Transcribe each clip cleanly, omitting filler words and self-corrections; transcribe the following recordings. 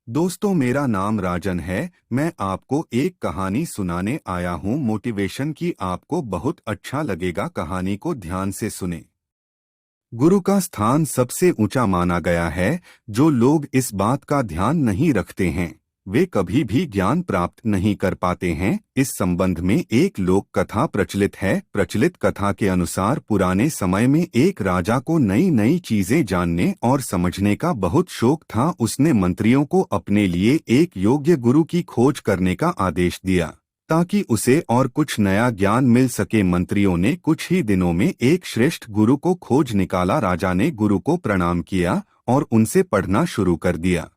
दोस्तों, मेरा नाम राजन है। मैं आपको एक कहानी सुनाने आया हूँ मोटिवेशन की। आपको बहुत अच्छा लगेगा। कहानी को ध्यान से सुने। गुरु का स्थान सबसे ऊंचा माना गया है। जो लोग इस बात का ध्यान नहीं रखते हैं वे कभी भी ज्ञान प्राप्त नहीं कर पाते हैं। इस संबंध में एक लोक कथा प्रचलित है। प्रचलित कथा के अनुसार पुराने समय में एक राजा को नई नई चीजें जानने और समझने का बहुत शौक था। उसने मंत्रियों को अपने लिए एक योग्य गुरु की खोज करने का आदेश दिया ताकि उसे और कुछ नया ज्ञान मिल सके। मंत्रियों ने कुछ ही दिनों में एक श्रेष्ठ गुरु को खोज निकाला। राजा ने गुरु को प्रणाम किया और उनसे पढ़ना शुरू कर दिया।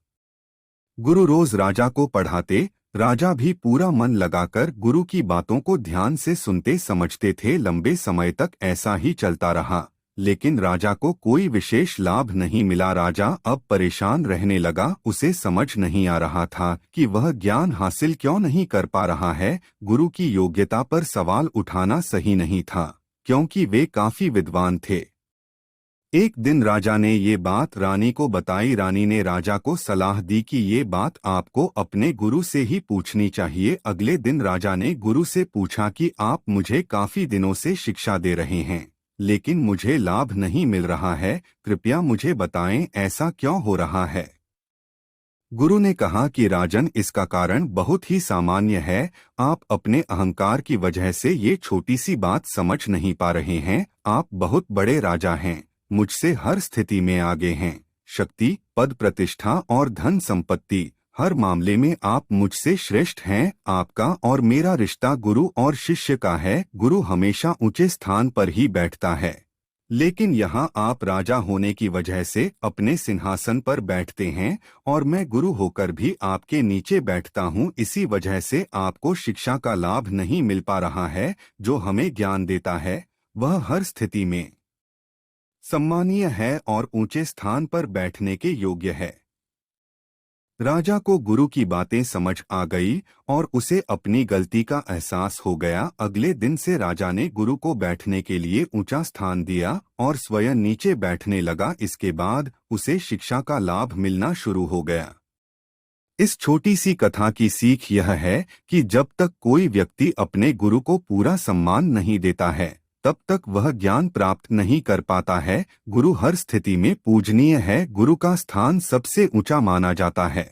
गुरु रोज राजा को पढ़ाते। राजा भी पूरा मन लगाकर गुरु की बातों को ध्यान से सुनते समझते थे। लंबे समय तक ऐसा ही चलता रहा, लेकिन राजा को कोई विशेष लाभ नहीं मिला। राजा अब परेशान रहने लगा। उसे समझ नहीं आ रहा था कि वह ज्ञान हासिल क्यों नहीं कर पा रहा है। गुरु की योग्यता पर सवाल उठाना सही नहीं था, क्योंकि वे काफी विद्वान थे। एक दिन राजा ने ये बात रानी को बताई। रानी ने राजा को सलाह दी कि ये बात आपको अपने गुरु से ही पूछनी चाहिए। अगले दिन राजा ने गुरु से पूछा कि आप मुझे काफी दिनों से शिक्षा दे रहे हैं, लेकिन मुझे लाभ नहीं मिल रहा है। कृपया मुझे बताएं, ऐसा क्यों हो रहा है। गुरु ने कहा कि राजन, इसका कारण बहुत ही सामान्य है। आप अपने अहंकार की वजह से ये छोटी सी बात समझ नहीं पा रहे हैं। आप बहुत बड़े राजा हैं, मुझसे हर स्थिति में आगे हैं। शक्ति, पद, प्रतिष्ठा और धन संपत्ति, हर मामले में आप मुझसे श्रेष्ठ हैं। आपका और मेरा रिश्ता गुरु और शिष्य का है। गुरु हमेशा ऊंचे स्थान पर ही बैठता है, लेकिन यहाँ आप राजा होने की वजह से अपने सिंहासन पर बैठते हैं और मैं गुरु होकर भी आपके नीचे बैठता हूँ। इसी वजह से आपको शिक्षा का लाभ नहीं मिल पा रहा है। जो हमें ज्ञान देता है वह हर स्थिति में सम्मानीय है और ऊंचे स्थान पर बैठने के योग्य है। राजा को गुरु की बातें समझ आ गई और उसे अपनी गलती का एहसास हो गया। अगले दिन से राजा ने गुरु को बैठने के लिए ऊंचा स्थान दिया और स्वयं नीचे बैठने लगा। इसके बाद उसे शिक्षा का लाभ मिलना शुरू हो गया। इस छोटी सी कथा की सीख यह है कि जब तक कोई व्यक्ति अपने गुरु को पूरा सम्मान नहीं देता है, तब तक वह ज्ञान प्राप्त नहीं कर पाता है। गुरु हर स्थिति में पूजनीय है। गुरु का स्थान सबसे ऊंचा माना जाता है।